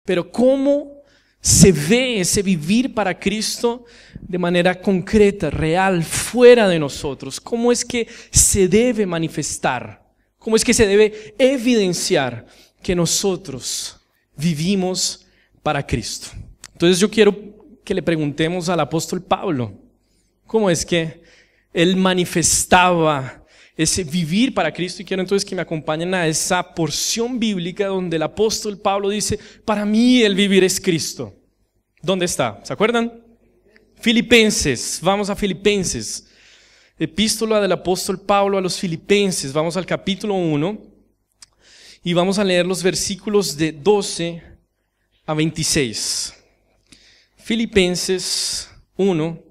Pero ¿cómo se ve ese vivir para Cristo de manera concreta, real, fuera de nosotros? ¿Cómo es que se debe manifestar? ¿Cómo es que se debe evidenciar que nosotros vivimos para Cristo? Entonces yo quiero que le preguntemos al apóstol Pablo, ¿cómo es que él manifestaba ese vivir para Cristo? Y quiero entonces que me acompañen a esa porción bíblica donde el apóstol Pablo dice, para mí el vivir es Cristo. ¿Dónde está? ¿Se acuerdan? Filipenses, vamos a Filipenses. Epístola del apóstol Pablo a los Filipenses, vamos al capítulo 1 y vamos a leer los versículos de 12 a 26. Filipenses 1,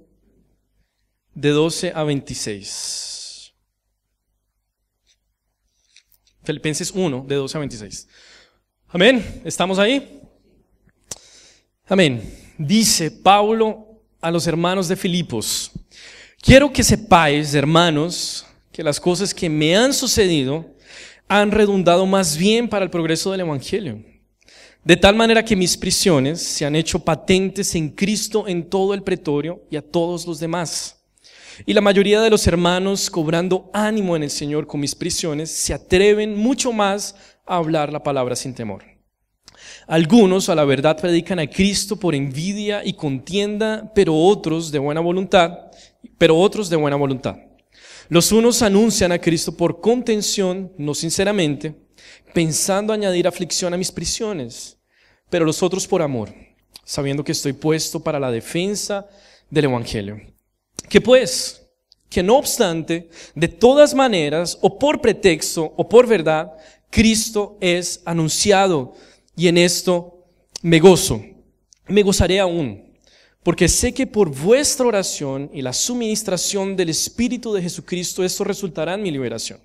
de 12 a 26. Filipenses 1, de 12 a 26. Amén, ¿estamos ahí? Amén. Dice Pablo a los hermanos de Filipos: quiero que sepáis, hermanos, que las cosas que me han sucedido han redundado más bien para el progreso del evangelio. De tal manera que mis prisiones se han hecho patentes en Cristo en todo el pretorio y a todos los demás. Y la mayoría de los hermanos, cobrando ánimo en el Señor con mis prisiones, se atreven mucho más a hablar la palabra sin temor. Algunos a la verdad predican a Cristo por envidia y contienda, pero otros de buena voluntad. Los unos anuncian a Cristo por contención, no sinceramente, pensando añadir aflicción a mis prisiones, pero los otros por amor, sabiendo que estoy puesto para la defensa del evangelio. ¿Qué pues? Que no obstante, de todas maneras, o por pretexto o por verdad, Cristo es anunciado, y en esto me gozo. Me gozaré aún, porque sé que por vuestra oración y la suministración del Espíritu de Jesucristo esto resultará en mi liberación,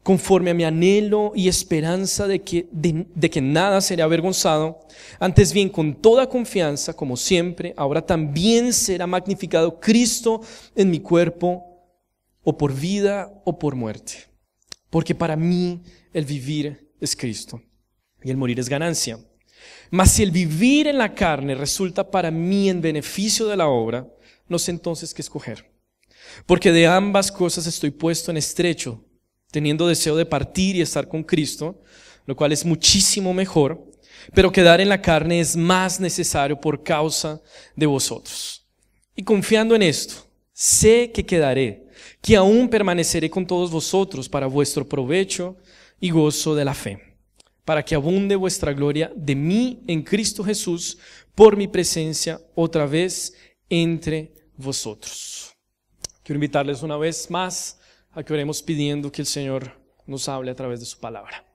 conforme a mi anhelo y esperanza de que nada seré avergonzado, antes bien con toda confianza, como siempre, ahora también será magnificado Cristo en mi cuerpo, o por vida o por muerte. Porque para mí el vivir es Cristo y el morir es ganancia. Mas si el vivir en la carne resulta para mí en beneficio de la obra, no sé entonces qué escoger. Porque de ambas cosas estoy puesto en estrecho, teniendo deseo de partir y estar con Cristo, lo cual es muchísimo mejor, pero quedar en la carne es más necesario por causa de vosotros. Y confiando en esto, sé que quedaré, que aún permaneceré con todos vosotros para vuestro provecho y gozo de la fe, para que abunde vuestra gloria de mí en Cristo Jesús por mi presencia otra vez entre vosotros. Quiero invitarles una vez más a que oremos pidiendo que el Señor nos hable a través de su palabra.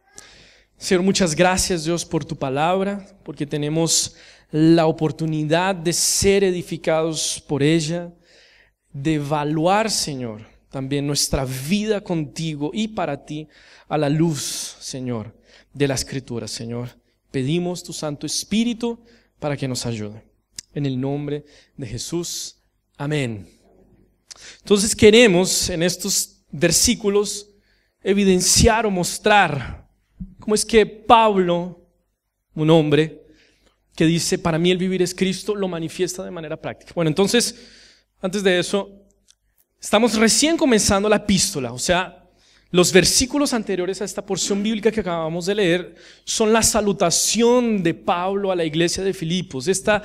Señor, muchas gracias, Dios, por tu palabra, porque tenemos la oportunidad de ser edificados por ella, de evaluar, Señor, también nuestra vida contigo y para ti a la luz, Señor, de la Escritura. Señor, pedimos tu Santo Espíritu para que nos ayude. En el nombre de Jesús, amén. Entonces queremos en estos versículos evidenciar o mostrar cómo es que Pablo, un hombre que dice para mí el vivir es Cristo, lo manifiesta de manera práctica. Bueno, entonces, antes de eso, estamos recién comenzando la epístola, o sea, los versículos anteriores a esta porción bíblica que acabamos de leer son la salutación de Pablo a la iglesia de Filipos. Esta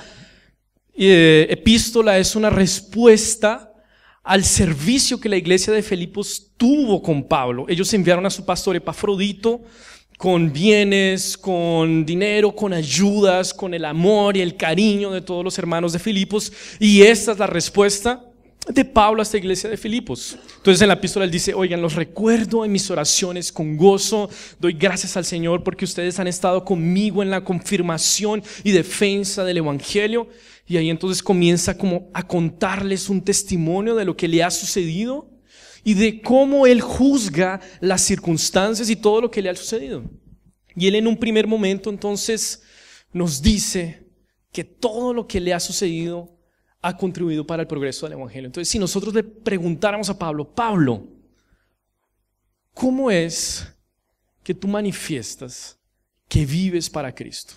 epístola es una respuesta al servicio que la iglesia de Filipos tuvo con Pablo. Ellos enviaron a su pastor Epafrodito con bienes, con dinero, con ayudas, con el amor y el cariño de todos los hermanos de Filipos, y esta es la respuesta de Pablo a esta iglesia de Filipos. Entonces en la epístola él dice: oigan, los recuerdo en mis oraciones con gozo, doy gracias al Señor porque ustedes han estado conmigo en la confirmación y defensa del evangelio. Y ahí entonces comienza como a contarles un testimonio de lo que le ha sucedido y de cómo él juzga las circunstancias y todo lo que le ha sucedido. Y él en un primer momento entonces nos dice que todo lo que le ha sucedido ha contribuido para el progreso del evangelio. Entonces, si nosotros le preguntáramos a Pablo: Pablo, ¿cómo es que tú manifiestas que vives para Cristo?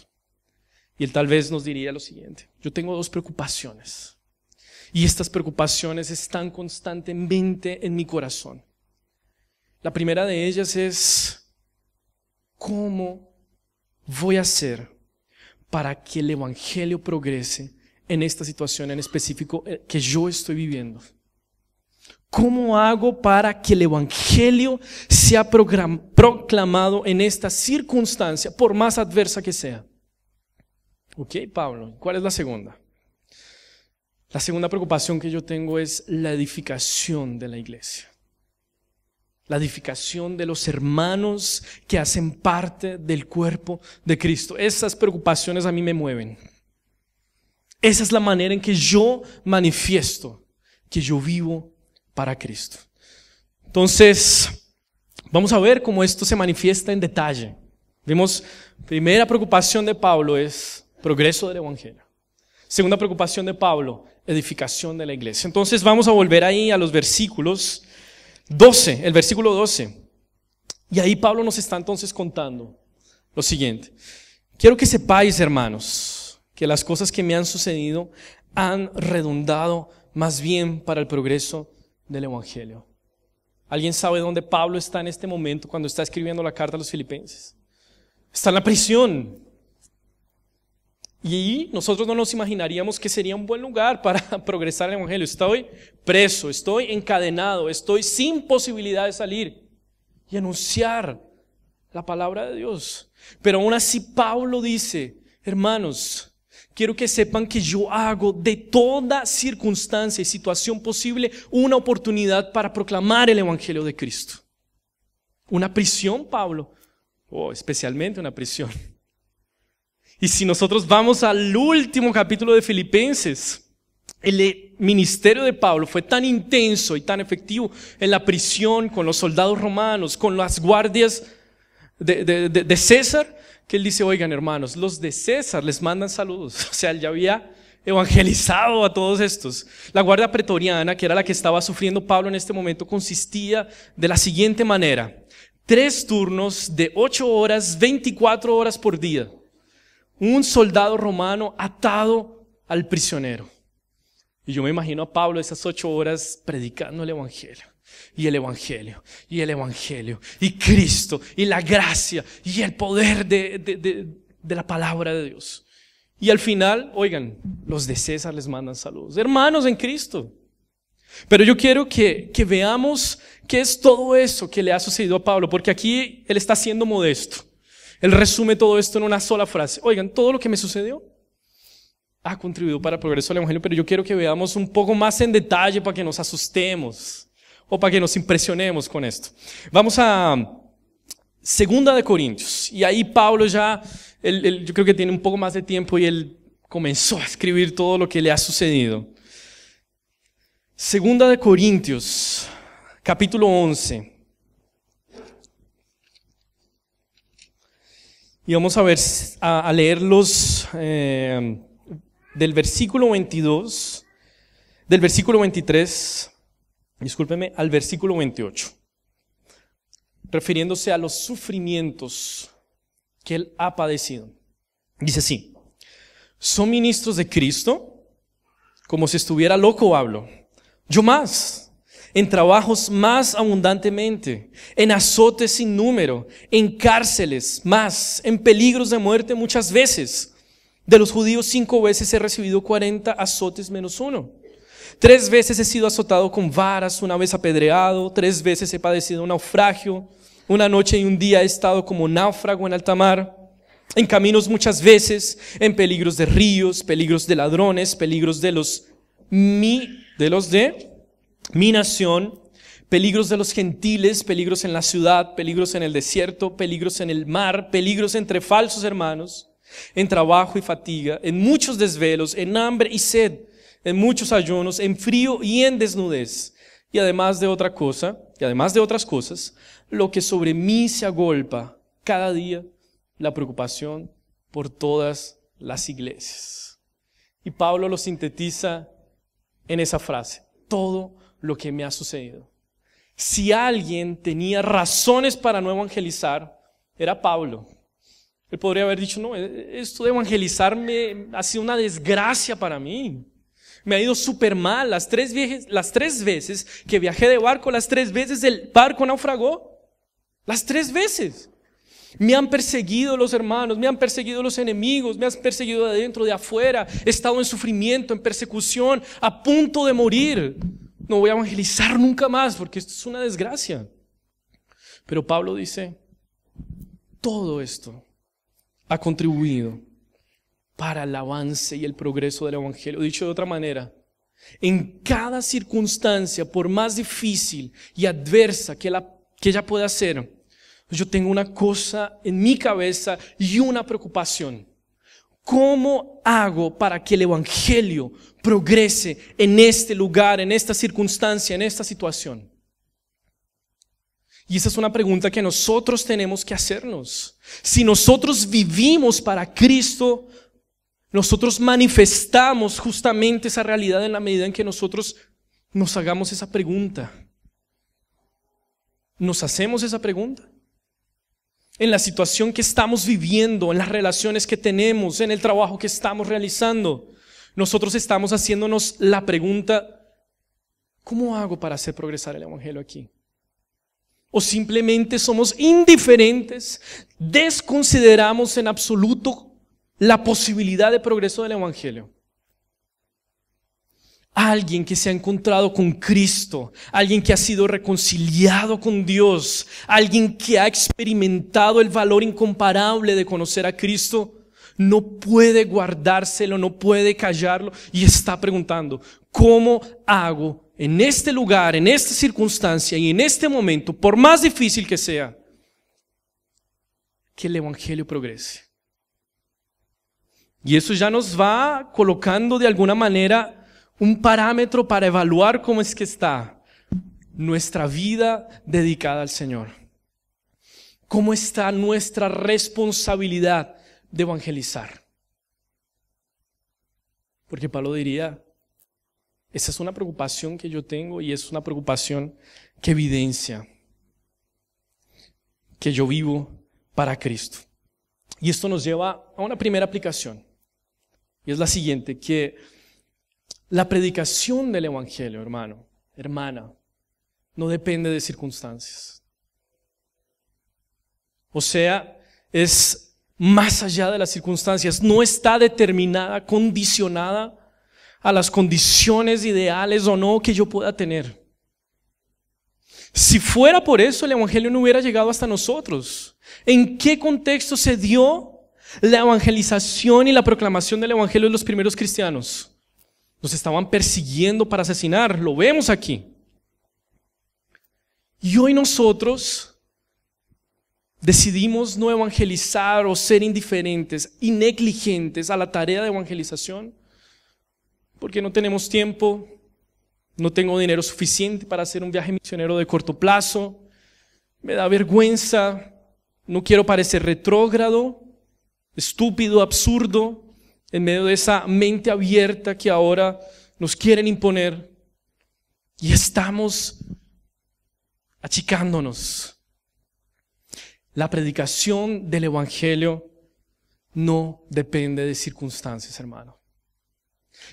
Y él tal vez nos diría lo siguiente: yo tengo dos preocupaciones, y estas preocupaciones están constantemente en mi corazón. La primera de ellas es: ¿cómo voy a hacer para que el evangelio progrese en esta situación en específico que yo estoy viviendo? ¿Cómo hago para que el evangelio sea proclamado en esta circunstancia, por más adversa que sea? Ok, Pablo, ¿cuál es la segunda? La segunda preocupación que yo tengo es la edificación de la iglesia. La edificación de los hermanos que hacen parte del cuerpo de Cristo. Esas preocupaciones a mí me mueven. Esa es la manera en que yo manifiesto que yo vivo para Cristo. Entonces, vamos a ver cómo esto se manifiesta en detalle. Vimos, primera preocupación de Pablo es progreso del evangelio. Segunda preocupación de Pablo, edificación de la iglesia. Entonces vamos a volver ahí a los versículos 12, el versículo 12. Y ahí Pablo nos está entonces contando lo siguiente: quiero que sepáis, hermanos, que las cosas que me han sucedido han redundado más bien para el progreso del evangelio. ¿Alguien sabe dónde Pablo está en este momento cuando está escribiendo la carta a los filipenses? Está en la prisión. Y nosotros no nos imaginaríamos que sería un buen lugar para progresar el evangelio. Estoy preso, estoy encadenado, estoy sin posibilidad de salir y anunciar la palabra de Dios. Pero aún así Pablo dice: hermanos, quiero que sepan que yo hago de toda circunstancia y situación posible una oportunidad para proclamar el evangelio de Cristo. Una prisión, Pablo, especialmente una prisión. Y si nosotros vamos al último capítulo de Filipenses, el ministerio de Pablo fue tan intenso y tan efectivo en la prisión, con los soldados romanos, con las guardias de César, que él dice: oigan, hermanos, los de César les mandan saludos. O sea, él ya había evangelizado a todos estos. La guardia pretoriana, que era la que estaba sufriendo Pablo en este momento, consistía de la siguiente manera: 3 turnos de 8 horas, 24 horas por día. Un soldado romano atado al prisionero. Y yo me imagino a Pablo esas 8 horas predicando el evangelio. Y el evangelio, y el evangelio, y Cristo, y la gracia, y el poder de la palabra de Dios. Y al final, oigan, los de César les mandan saludos. Hermanos en Cristo. Pero yo quiero que veamos qué es todo eso que le ha sucedido a Pablo, porque aquí él está siendo modesto. Él resume todo esto en una sola frase: oigan, todo lo que me sucedió ha contribuido para el progreso del evangelio. Pero yo quiero que veamos un poco más en detalle para que nos asustemos o para que nos impresionemos con esto. Vamos a 2 de Corintios, y ahí Pablo ya, yo creo que tiene un poco más de tiempo y él comenzó a escribir todo lo que le ha sucedido. 2 de Corintios, capítulo 11. Y vamos a ver, a leerlos del versículo 22, del versículo 23, discúlpeme, al versículo 28, refiriéndose a los sufrimientos que él ha padecido. Dice así: ¿son ministros de Cristo? Como si estuviera loco hablo. Yo más. En trabajos más abundantemente, en azotes sin número, en cárceles más, en peligros de muerte muchas veces. De los judíos 5 veces he recibido 40 azotes menos 1. 3 veces he sido azotado con varas, 1 vez apedreado, 3 veces he padecido un naufragio, 1 noche y 1 día he estado como náufrago en alta mar. En caminos muchas veces, en peligros de ríos, peligros de ladrones, peligros de mi nación, peligros de los gentiles, peligros en la ciudad, peligros en el desierto, peligros en el mar, peligros entre falsos hermanos, en trabajo y fatiga, en muchos desvelos, en hambre y sed, en muchos ayunos, en frío y en desnudez. Y además de otras cosas, lo que sobre mí se agolpa cada día, la preocupación por todas las iglesias. Y Pablo lo sintetiza en esa frase: todo lo que me ha sucedido. Si alguien tenía razones para no evangelizar, era Pablo. Él podría haber dicho, no, esto de evangelizarme ha sido una desgracia para mí. Me ha ido súper mal. Las tres veces que viajé de barco, las 3 veces el barco naufragó. Las 3 veces. Me han perseguido los hermanos, me han perseguido los enemigos, me han perseguido de adentro, de afuera. He estado en sufrimiento, en persecución, a punto de morir. No voy a evangelizar nunca más porque esto es una desgracia. Pero Pablo dice, todo esto ha contribuido para el avance y el progreso del evangelio. Dicho de otra manera, en cada circunstancia, por más difícil y adversa que ella pueda ser, yo tengo una cosa en mi cabeza y una preocupación. ¿Cómo hago para que el evangelio progrese en este lugar, en esta circunstancia, en esta situación? Y esa es una pregunta que nosotros tenemos que hacernos. Si nosotros vivimos para Cristo, nosotros manifestamos justamente esa realidad en la medida en que nosotros nos hagamos esa pregunta. ¿Nos hacemos esa pregunta? En la situación que estamos viviendo, en las relaciones que tenemos, en el trabajo que estamos realizando, nosotros estamos haciéndonos la pregunta, ¿cómo hago para hacer progresar el evangelio aquí? O simplemente somos indiferentes, desconsideramos en absoluto la posibilidad de progreso del evangelio. Alguien que se ha encontrado con Cristo, alguien que ha sido reconciliado con Dios, alguien que ha experimentado el valor incomparable de conocer a Cristo, no puede guardárselo, no puede callarlo y está preguntando, ¿cómo hago en este lugar, en esta circunstancia y en este momento, por más difícil que sea, que el evangelio progrese? Y eso ya nos va colocando de alguna manera un parámetro para evaluar cómo es que está nuestra vida dedicada al Señor. ¿Cómo está nuestra responsabilidad de evangelizar? Porque Pablo diría, esa es una preocupación que yo tengo y es una preocupación que evidencia que yo vivo para Cristo. Y esto nos lleva a una primera aplicación. Y es la siguiente, que la predicación del evangelio, hermano, hermana, no depende de circunstancias. O sea, es más allá de las circunstancias, no está determinada, condicionada a las condiciones ideales o no que yo pueda tener. Si fuera por eso, el evangelio no hubiera llegado hasta nosotros. ¿En qué contexto se dio la evangelización y la proclamación del evangelio de los primeros cristianos? Nos estaban persiguiendo para asesinar, lo vemos aquí. Y hoy nosotros decidimos no evangelizar o ser indiferentes y negligentes a la tarea de evangelización porque no tenemos tiempo, no tengo dinero suficiente para hacer un viaje misionero de corto plazo, me da vergüenza, no quiero parecer retrógrado, estúpido, absurdo, en medio de esa mente abierta que ahora nos quieren imponer y estamos achicándonos. La predicación del evangelio no depende de circunstancias, hermano.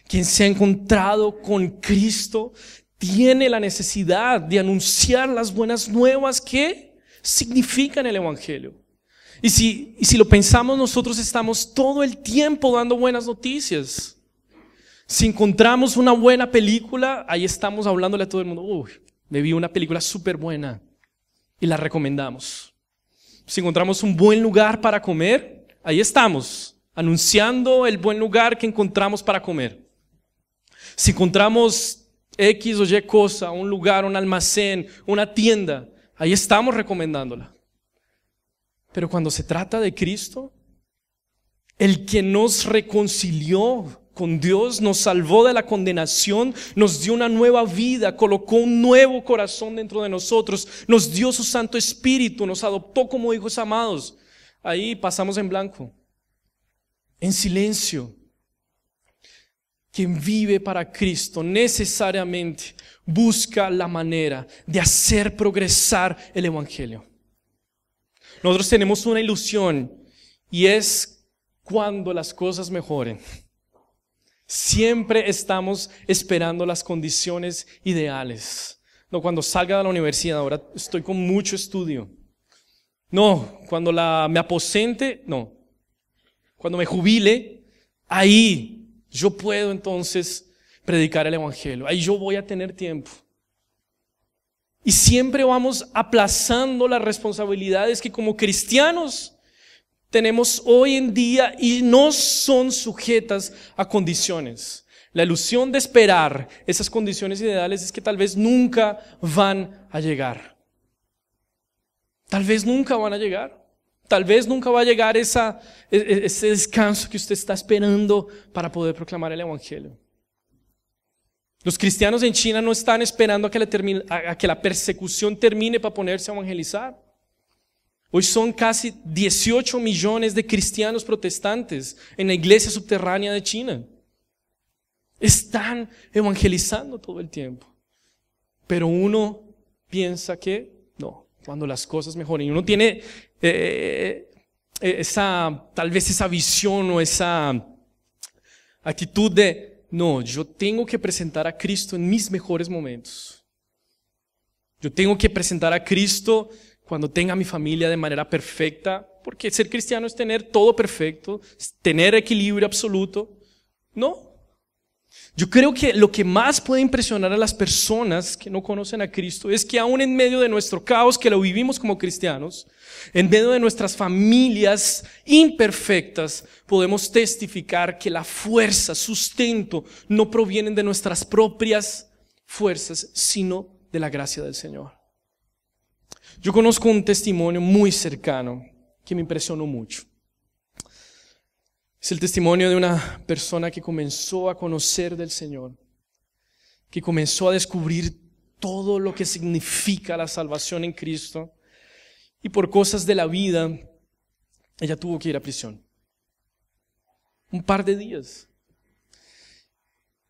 Quien se ha encontrado con Cristo tiene la necesidad de anunciar las buenas nuevas que significan el evangelio. Y si lo pensamos, nosotros estamos todo el tiempo dando buenas noticias. Si encontramos una buena película, ahí estamos hablándole a todo el mundo. Uy, me vi una película súper buena y la recomendamos. Si encontramos un buen lugar para comer, ahí estamos, anunciando el buen lugar que encontramos para comer. Si encontramos X o Y cosa, un lugar, un almacén, una tienda, ahí estamos recomendándola. Pero cuando se trata de Cristo, el que nos reconcilió con Dios, nos salvó de la condenación, nos dio una nueva vida, colocó un nuevo corazón dentro de nosotros, nos dio su Santo Espíritu, nos adoptó como hijos amados. Ahí pasamos en blanco, en silencio. Quien vive para Cristo necesariamente busca la manera de hacer progresar el evangelio. Nosotros tenemos una ilusión y es cuando las cosas mejoren. Siempre estamos esperando las condiciones ideales. No, cuando salga de la universidad, ahora estoy con mucho estudio. No, cuando me aposente, no. Cuando me jubile, ahí yo puedo entonces predicar el evangelio. Ahí yo voy a tener tiempo. Y siempre vamos aplazando las responsabilidades que como cristianos tenemos hoy en día y no son sujetas a condiciones. La ilusión de esperar esas condiciones ideales es que tal vez nunca van a llegar. Tal vez nunca van a llegar. Tal vez nunca va a llegar ese descanso que usted está esperando para poder proclamar el evangelio. Los cristianos en China no están esperando a que la persecución termine para ponerse a evangelizar. Hoy son casi 18 millones de cristianos protestantes en la iglesia subterránea de China. Están evangelizando todo el tiempo. Pero uno piensa que no, cuando las cosas mejoren. Y uno tiene tal vez esa visión o esa actitud de no, yo tengo que presentar a Cristo en mis mejores momentos. Yo tengo que presentar a Cristo cuando tenga mi familia de manera perfecta, porque ser cristiano es tener todo perfecto, es tener equilibrio absoluto. No. Yo creo que lo que más puede impresionar a las personas que no conocen a Cristo es que aún en medio de nuestro caos, que lo vivimos como cristianos, en medio de nuestras familias imperfectas, podemos testificar que la fuerza, sustento, no provienen de nuestras propias fuerzas, sino de la gracia del Señor. Yo conozco un testimonio muy cercano que me impresionó mucho. Es el testimonio de una persona que comenzó a conocer del Señor, que comenzó a descubrir todo lo que significa la salvación en Cristo, y por cosas de la vida, ella tuvo que ir a prisión. Un par de días.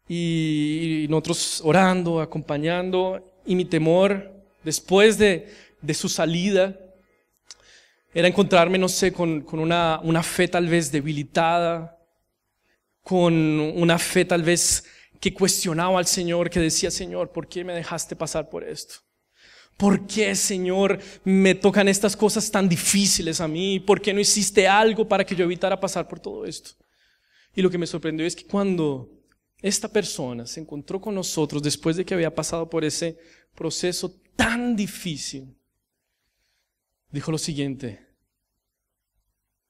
Y nosotros orando, acompañando, y mi temor, después de su salida, era encontrarme, no sé, con una fe tal vez debilitada, con una fe tal vez que cuestionaba al Señor, que decía, Señor, ¿por qué me dejaste pasar por esto? ¿Por qué, Señor, me tocan estas cosas tan difíciles a mí? ¿Por qué no hiciste algo para que yo evitara pasar por todo esto? Y lo que me sorprendió es que cuando esta persona se encontró con nosotros después de que había pasado por ese proceso tan difícil, dijo lo siguiente: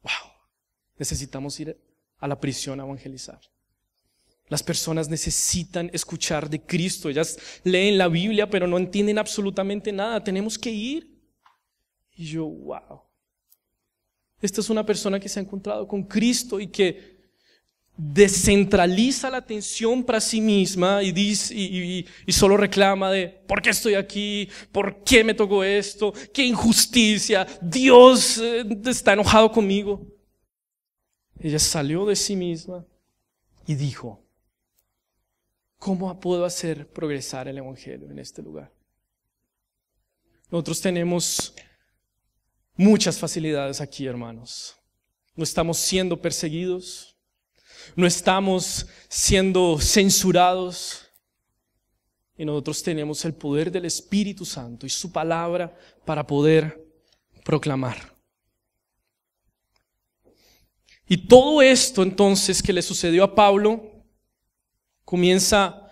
wow, necesitamos ir a la prisión a evangelizar. Las personas necesitan escuchar de Cristo. Ellas leen la Biblia pero no entienden absolutamente nada. Tenemos que ir. Y yo, wow. Esta es una persona que se ha encontrado con Cristo y que descentraliza la atención para sí misma y dice, y solo reclama de ¿por qué estoy aquí? ¿Por qué me tocó esto? ¡Qué injusticia! Dios está enojado conmigo. Ella salió de sí misma y dijo: ¿cómo puedo hacer progresar el evangelio en este lugar? Nosotros tenemos muchas facilidades aquí, hermanos. No estamos siendo perseguidos, no estamos siendo censurados, y nosotros tenemos el poder del Espíritu Santo y su palabra para poder proclamar. Y todo esto entonces que le sucedió a Pablo comienza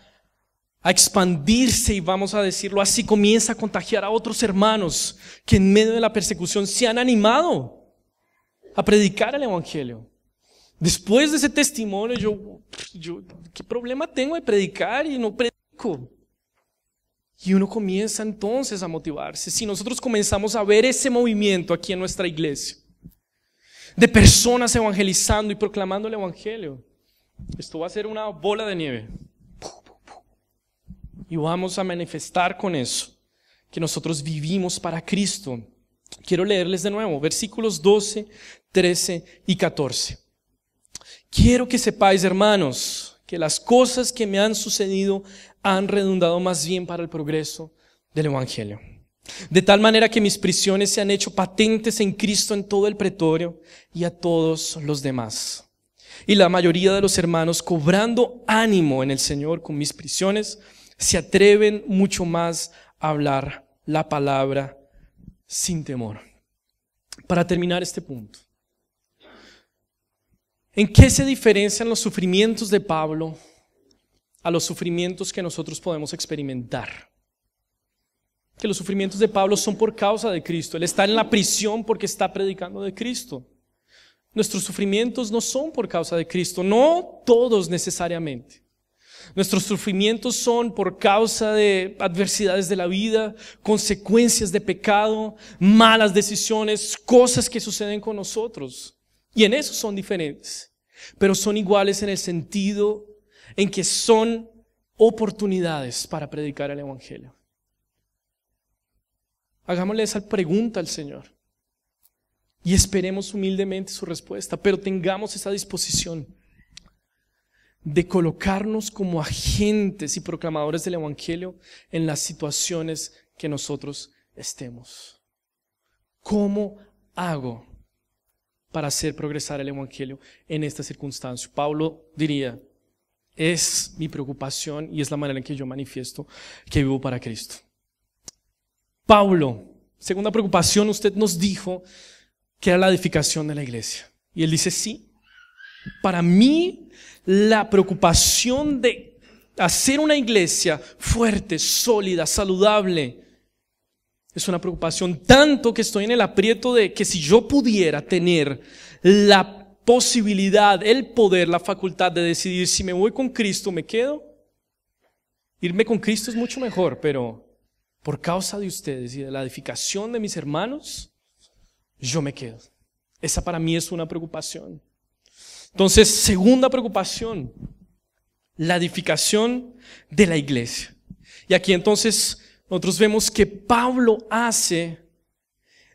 a expandirse, y vamos a decirlo así, comienza a contagiar a otros hermanos que en medio de la persecución se han animado a predicar el evangelio. Después de ese testimonio, yo ¿qué problema tengo de predicar y no predico? Y uno comienza entonces a motivarse. Si nosotros comenzamos a ver ese movimiento aquí en nuestra iglesia, de personas evangelizando y proclamando el evangelio, esto va a ser una bola de nieve. Y vamos a manifestar con eso que nosotros vivimos para Cristo. Quiero leerles de nuevo versículos 12, 13 y 14. Quiero que sepáis, hermanos, que las cosas que me han sucedido han redundado más bien para el progreso del evangelio. de tal manera que mis prisiones se han hecho patentes en Cristo en todo el pretorio y a todos los demás. Y la mayoría de los hermanos, cobrando ánimo en el Señor con mis prisiones, se atreven mucho más a hablar la palabra sin temor. Para terminar este punto, ¿en qué se diferencian los sufrimientos de Pablo a los sufrimientos que nosotros podemos experimentar? Que los sufrimientos de Pablo son por causa de Cristo. Él está en la prisión porque está predicando de Cristo. Nuestros sufrimientos no son por causa de Cristo, no todos necesariamente. Nuestros sufrimientos son por causa de adversidades de la vida, consecuencias de pecado, malas decisiones, cosas que suceden con nosotros. Y en eso son diferentes, pero son iguales en el sentido en que son oportunidades para predicar el Evangelio. Hagámosle esa pregunta al Señor y esperemos humildemente su respuesta, pero tengamos esa disposición de colocarnos como agentes y proclamadores del Evangelio en las situaciones que nosotros estemos. ¿Cómo hago para hacer progresar el Evangelio en esta circunstancia? Pablo diría, es mi preocupación y es la manera en que yo manifiesto que vivo para Cristo. Pablo, segunda preocupación, usted nos dijo que era la edificación de la iglesia. Y él dice, sí, para mí la preocupación de hacer una iglesia fuerte, sólida, saludable, es una preocupación tanto que estoy en el aprieto de que si yo pudiera tener la posibilidad, el poder, la facultad de decidir si me voy con Cristo, me quedo. Irme con Cristo es mucho mejor, pero por causa de ustedes y de la edificación de mis hermanos, yo me quedo. Esa para mí es una preocupación. Entonces, segunda preocupación, la edificación de la iglesia. Y aquí entonces nosotros vemos que Pablo hace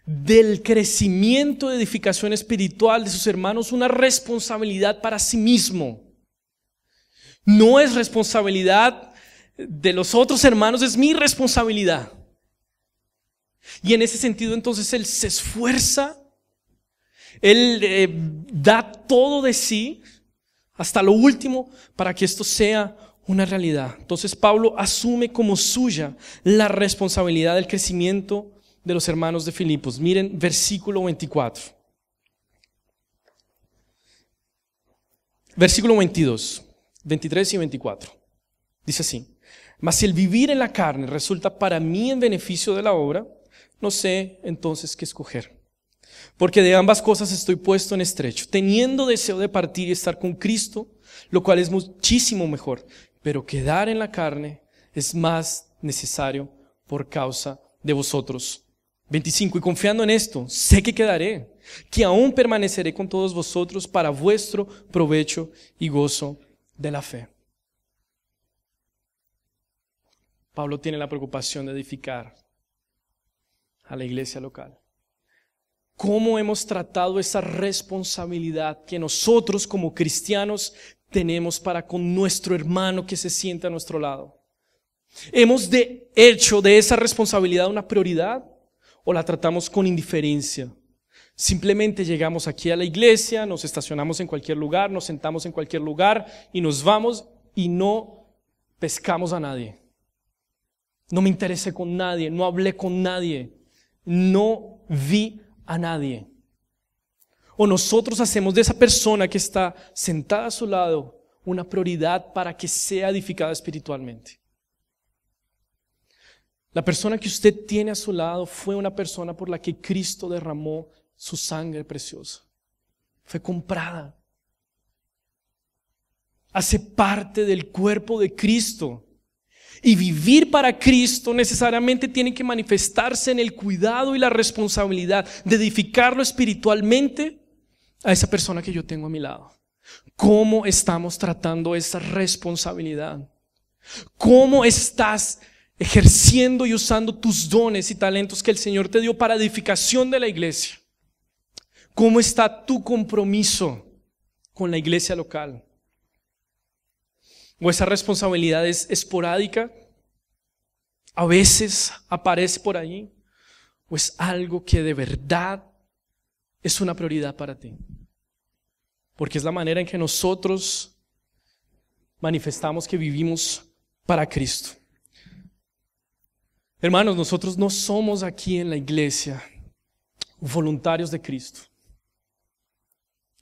del crecimiento de edificación espiritual de sus hermanos una responsabilidad para sí mismo. No es responsabilidad de los otros hermanos, es mi responsabilidad. Y en ese sentido entonces él se esfuerza, él da todo de sí hasta lo último para que esto sea una realidad. Entonces Pablo asume como suya la responsabilidad del crecimiento de los hermanos de Filipos. Miren versículo 24. Versículo 22, 23 y 24. Dice así: mas si el vivir en la carne resulta para mí en beneficio de la obra, no sé entonces qué escoger. Porque de ambas cosas estoy puesto en estrecho, teniendo deseo de partir y estar con Cristo, lo cual es muchísimo mejor. Pero quedar en la carne es más necesario por causa de vosotros. 25. Y confiando en esto, sé que quedaré, que aún permaneceré con todos vosotros para vuestro provecho y gozo de la fe. Pablo tiene la preocupación de edificar a la iglesia local. ¿Cómo hemos tratado esa responsabilidad que nosotros como cristianos tenemos para con nuestro hermano que se sienta a nuestro lado? ¿Hemos hecho de esa responsabilidad una prioridad o la tratamos con indiferencia? Simplemente llegamos aquí a la iglesia, nos estacionamos en cualquier lugar, nos sentamos en cualquier lugar y nos vamos y no pescamos a nadie. No me interesé con nadie, no hablé con nadie, no vi a nadie. O nosotros hacemos de esa persona que está sentada a su lado una prioridad para que sea edificada espiritualmente. La persona que usted tiene a su lado fue una persona por la que Cristo derramó su sangre preciosa. Fue comprada. Hace parte del cuerpo de Cristo. Y vivir para Cristo necesariamente tiene que manifestarse en el cuidado y la responsabilidad de edificarlo espiritualmente a esa persona que yo tengo a mi lado. ¿Cómo estamos tratando esa responsabilidad? ¿Cómo estás ejerciendo y usando tus dones y talentos que el Señor te dio para edificación de la iglesia? ¿Cómo está tu compromiso con la iglesia local? ¿O esa responsabilidad es esporádica? A veces aparece por ahí. ¿O es algo que de verdad es una prioridad para ti? Porque es la manera en que nosotros manifestamos que vivimos para Cristo. Hermanos, nosotros no somos aquí en la iglesia voluntarios de Cristo.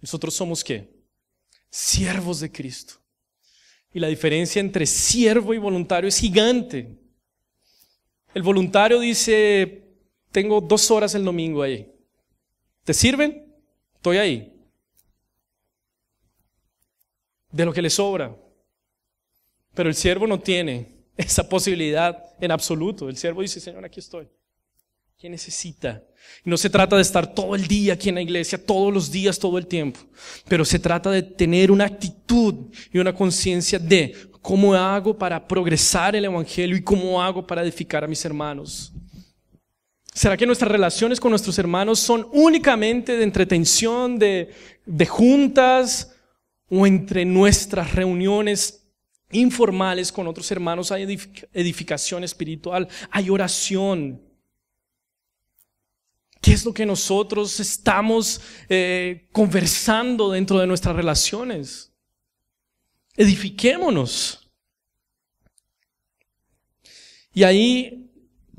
Nosotros somos ¿qué? Siervos de Cristo. Y la diferencia entre siervo y voluntario es gigante. El voluntario dice, tengo 2 horas el domingo ahí. ¿Te sirven? Estoy ahí. De lo que le sobra. Pero el siervo no tiene esa posibilidad en absoluto. El siervo dice, Señor, aquí estoy. ¿Qué necesita? Y no se trata de estar todo el día aquí en la iglesia, todos los días, todo el tiempo. Pero se trata de tener una actitud y una conciencia de cómo hago para progresar el evangelio y cómo hago para edificar a mis hermanos. ¿Será que nuestras relaciones con nuestros hermanos son únicamente de entretención, de juntas, o entre nuestras reuniones informales con otros hermanos hay edificación espiritual, hay oración? ¿Qué es lo que nosotros estamos conversando dentro de nuestras relaciones? Edifiquémonos. Y ahí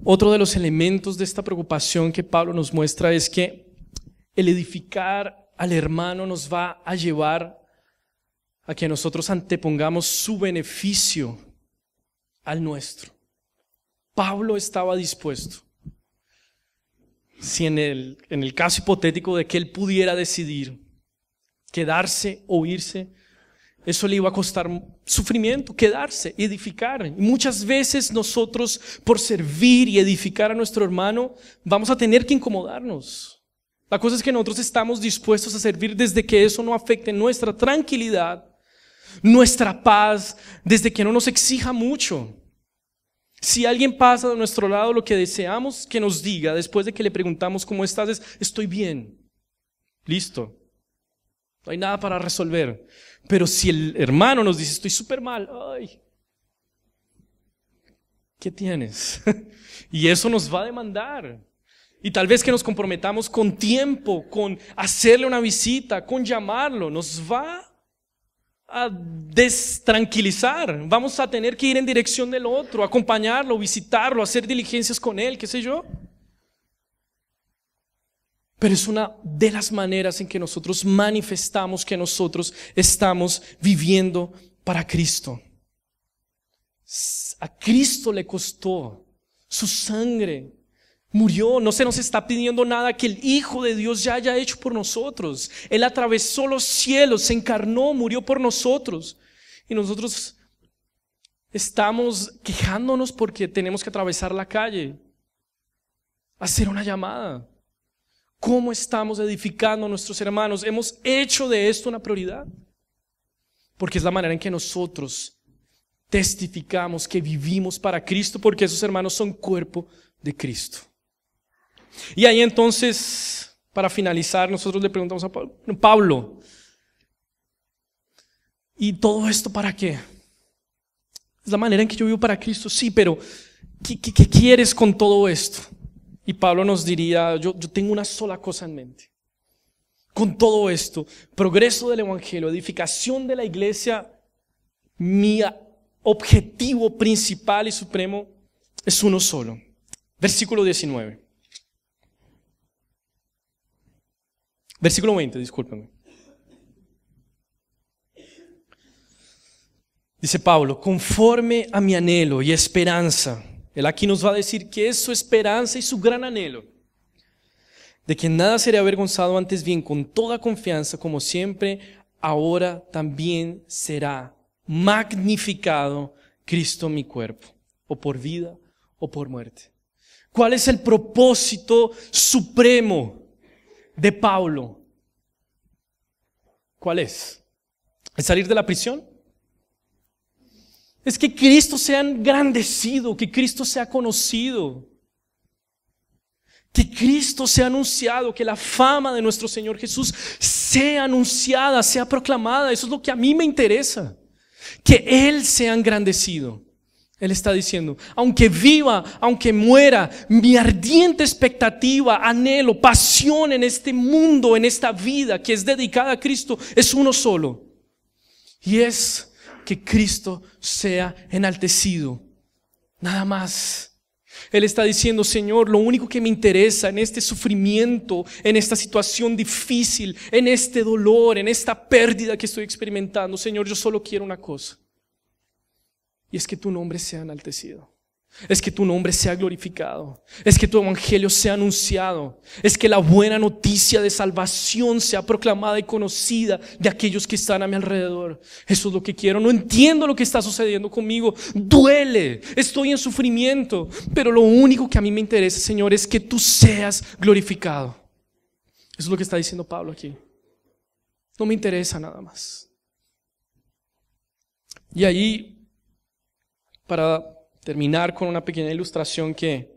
otro de los elementos de esta preocupación que Pablo nos muestra es que el edificar al hermano nos va a llevar a que nosotros antepongamos su beneficio al nuestro. Pablo estaba dispuesto. Si en el caso hipotético de que él pudiera decidir quedarse o irse, eso le iba a costar sufrimiento, quedarse, edificar. Y muchas veces nosotros, por servir y edificar a nuestro hermano, vamos a tener que incomodarnos. La cosa es que nosotros estamos dispuestos a servir desde que eso no afecte nuestra tranquilidad, nuestra paz, desde que no nos exija mucho. Si alguien pasa de nuestro lado, lo que deseamos que nos diga después de que le preguntamos cómo estás es, estoy bien, listo, no hay nada para resolver. Pero si el hermano nos dice, estoy súper mal, ay, ¿qué tienes? Y eso nos va a demandar. Y tal vez que nos comprometamos con tiempo, con hacerle una visita, con llamarlo, nos va a destranquilizar. Vamos a tener que ir en dirección del otro, acompañarlo, visitarlo, hacer diligencias con él, qué sé yo. Pero es una de las maneras en que nosotros manifestamos que nosotros estamos viviendo para Cristo. A Cristo le costó su sangre. Murió, no se nos está pidiendo nada que el Hijo de Dios ya haya hecho por nosotros. Él atravesó los cielos, se encarnó, murió por nosotros. Y nosotros estamos quejándonos porque tenemos que atravesar la calle, hacer una llamada. ¿Cómo estamos edificando a nuestros hermanos? ¿Hemos hecho de esto una prioridad? Porque es la manera en que nosotros testificamos que vivimos para Cristo, porque esos hermanos son cuerpo de Cristo. Y ahí entonces, para finalizar, nosotros le preguntamos a Pablo, ¿y todo esto para qué? Es la manera en que yo vivo para Cristo, sí, pero ¿qué quieres con todo esto? Y Pablo nos diría, yo tengo una sola cosa en mente. Con todo esto, progreso del evangelio, edificación de la iglesia, mi objetivo principal y supremo es uno solo. Versículo 19. Versículo 20, discúlpenme. Dice Pablo, conforme a mi anhelo y esperanza. Él aquí nos va a decir que es su esperanza y su gran anhelo, de que nada será avergonzado, antes bien con toda confianza, como siempre, ahora también será magnificado Cristo mi cuerpo, o por vida o por muerte. ¿Cuál es el propósito supremo de Pablo? ¿Cuál es? ¿Es salir de la prisión? Es que Cristo sea engrandecido, que Cristo sea conocido, que Cristo sea anunciado, que la fama de nuestro Señor Jesús sea anunciada, sea proclamada. Eso es lo que a mí me interesa, que Él sea engrandecido, Él está diciendo, aunque viva, aunque muera, mi ardiente expectativa, anhelo, pasión en este mundo, en esta vida que es dedicada a Cristo, es uno solo. Y es que Cristo sea enaltecido. Nada más. Él está diciendo, Señor, lo único que me interesa en este sufrimiento, en esta situación difícil, en este dolor, en esta pérdida que estoy experimentando, Señor, yo solo quiero una cosa. Y es que tu nombre sea enaltecido. Es que tu nombre sea glorificado. Es que tu evangelio sea anunciado. Es que la buena noticia de salvación sea proclamada y conocida de aquellos que están a mi alrededor. Eso es lo que quiero. No entiendo lo que está sucediendo conmigo. Duele. Estoy en sufrimiento. Pero lo único que a mí me interesa, Señor, es que tú seas glorificado. Eso es lo que está diciendo Pablo aquí. No me interesa nada más. Y ahí, para terminar con una pequeña ilustración que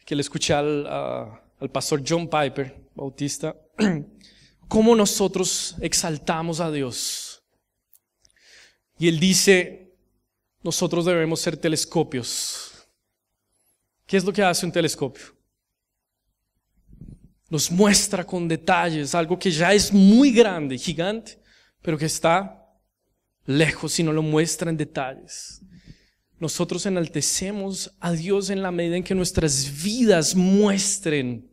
le escuché al pastor John Piper, bautista, cómo nosotros exaltamos a Dios. Y él dice, nosotros debemos ser telescopios. ¿Qué es lo que hace un telescopio? Nos muestra con detalles algo que ya es muy grande, gigante, pero que está lejos y no lo muestra en detalles. Nosotros enaltecemos a Dios en la medida en que nuestras vidas muestren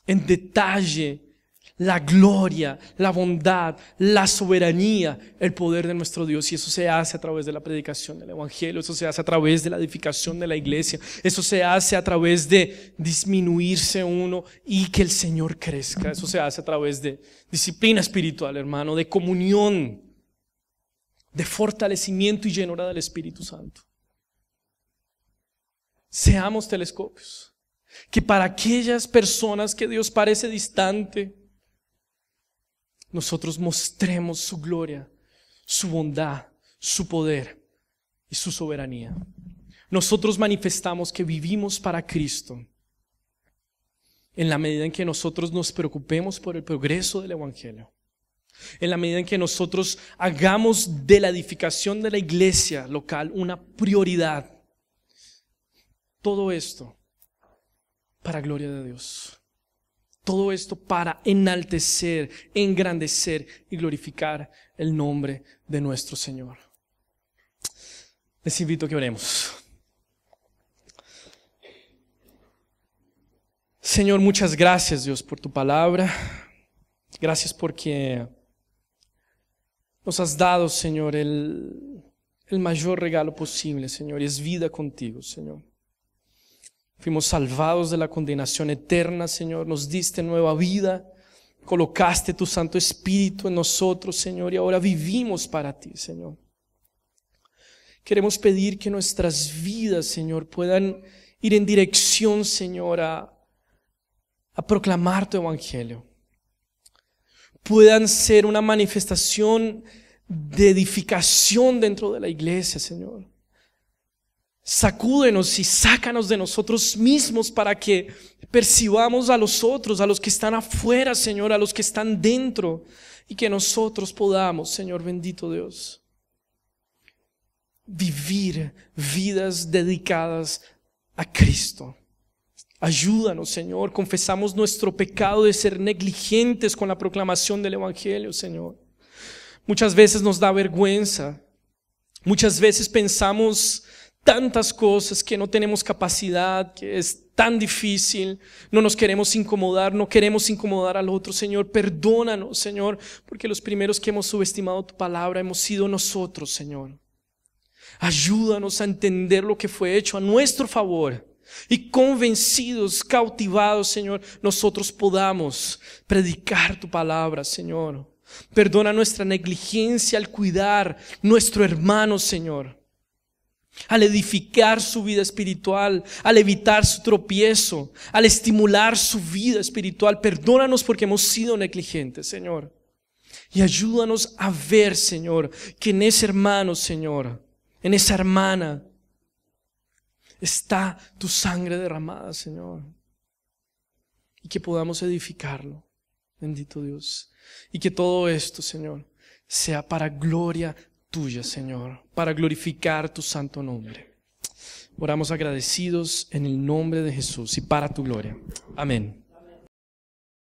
en detalle la gloria, la bondad, la soberanía, el poder de nuestro Dios. Y eso se hace a través de la predicación del evangelio, eso se hace a través de la edificación de la iglesia, eso se hace a través de disminuirse uno y que el Señor crezca. Eso se hace a través de disciplina espiritual, hermano, de comunión, de fortalecimiento y llenura del Espíritu Santo. Seamos telescopios, que para aquellas personas que Dios parece distante, nosotros mostremos su gloria, su bondad, su poder y su soberanía. Nosotros manifestamos que vivimos para Cristo en la medida en que nosotros nos preocupemos por el progreso del evangelio, en la medida en que nosotros hagamos de la edificación de la iglesia local una prioridad. Todo esto para gloria de Dios. Todo esto para enaltecer, engrandecer y glorificar el nombre de nuestro Señor. Les invito a que oremos. Señor, muchas gracias, Dios, por tu palabra. Gracias porque nos has dado, Señor, el mayor regalo posible, Señor, y es vida contigo, Señor. Fuimos salvados de la condenación eterna, Señor. Nos diste nueva vida. Colocaste tu Santo Espíritu en nosotros, Señor, y ahora vivimos para ti, Señor. Queremos pedir que nuestras vidas, Señor, puedan ir en dirección, Señor, a proclamar tu evangelio. Puedan ser una manifestación de edificación dentro de la iglesia, Señor. Sacúdenos y sácanos de nosotros mismos para que percibamos a los otros, a los que están afuera, Señor, a los que están dentro, y que nosotros podamos, Señor bendito Dios, vivir vidas dedicadas a Cristo. Ayúdanos, Señor. Confesamos nuestro pecado de ser negligentes con la proclamación del evangelio, Señor. Muchas veces nos da vergüenza. Muchas veces pensamos tantas cosas que no tenemos capacidad, que es tan difícil, no nos queremos incomodar, no queremos incomodar al otro. Señor, perdónanos, Señor, porque los primeros que hemos subestimado tu palabra hemos sido nosotros, Señor. Ayúdanos a entender lo que fue hecho a nuestro favor y convencidos, cautivados, Señor, nosotros podamos predicar tu palabra, Señor. Perdona nuestra negligencia al cuidar nuestro hermano, Señor, al edificar su vida espiritual, al evitar su tropiezo, al estimular su vida espiritual. Perdónanos porque hemos sido negligentes, Señor. Y ayúdanos a ver, Señor, que en ese hermano, Señor, en esa hermana, está tu sangre derramada, Señor. Y que podamos edificarlo, bendito Dios. Y que todo esto, Señor, sea para gloria tuya, Señor, para glorificar tu santo nombre. Oramos agradecidos en el nombre de Jesús y para tu gloria. Amén.